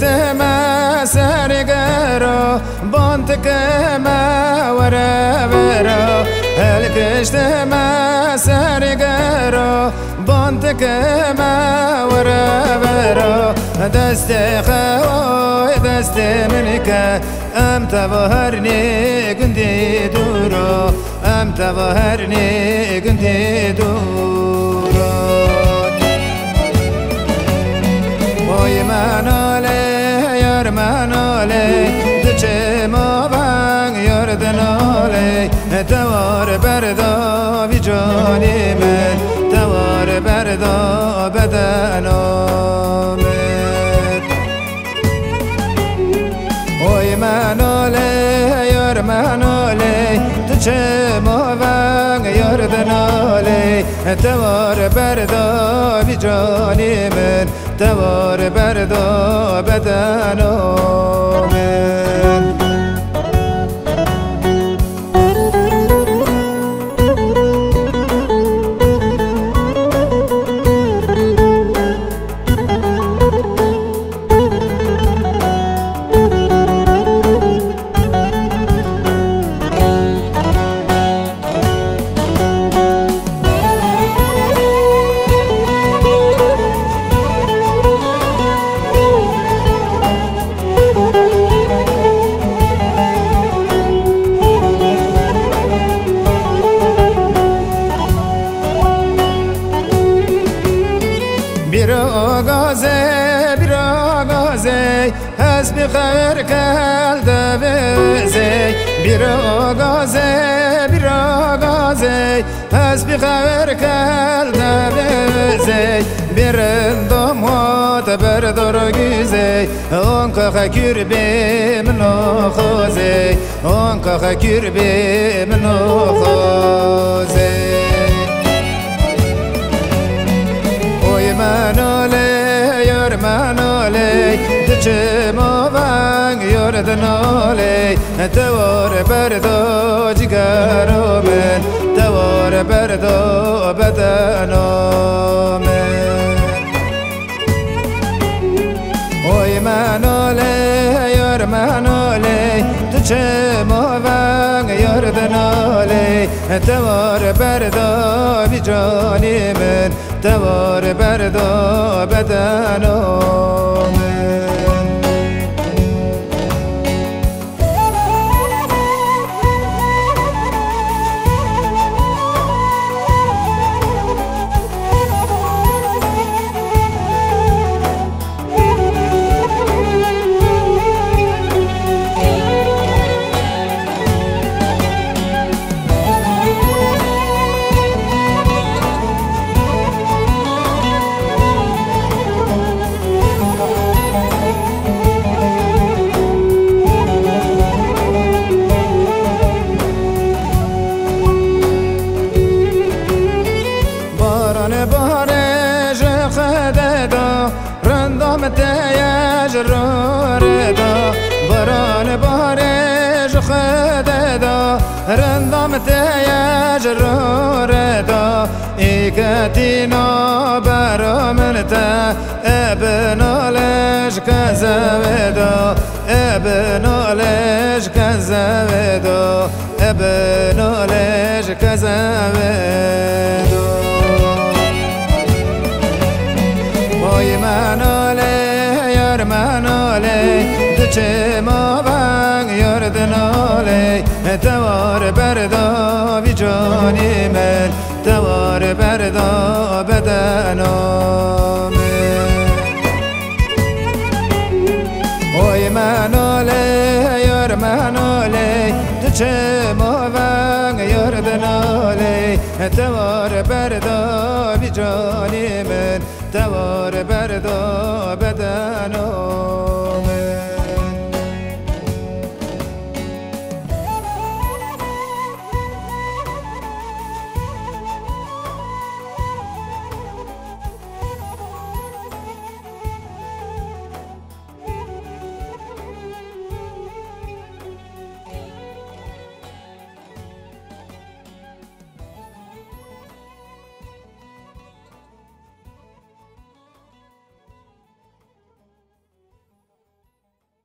ما سرقرو بنتك ما ورابرو هلكشت ما سرقرو بنتك ما ورابرو دست خوي دست منك ام تظهرني كنتي دورو ام تظهرني كنتي دورو ويمانولي يرمانولي دچمو بان يردنولي توار بردو بجاني من توار بردو بدنو من ويمانولي يرمانولي دچمو بان يردنولي توار بردو بجاني من توار بردو بدنو من براغازي حسب خير كال دبزي براغازي حسب خير كال دبزي برندم هات بردار گیزی آنکا خکر بی منو خوزی آنکا خکر بی منو خوزی اوی منالی یار منالی دچمو بانگ یار دنالی توار بردو جگرو من توار بردو بدنو من اوی منالی یار منالی دچمو بانگ یار دنالی توار بردو بیجانی من توار بردو بدنو من بران بارش خددا رندم تیج روردا ایکتینا برامنتا ابنالش کزویدا ابنالش کزویدا ابنالش کزویدا وای مناله یار مناله دچمو بانگ یار دناله توار بردو بیجانی من توار بردو بدنو من وای مناله یار مناله دچمو بانگ یار دناله توار بردو بیجانی من توار بردو بدنو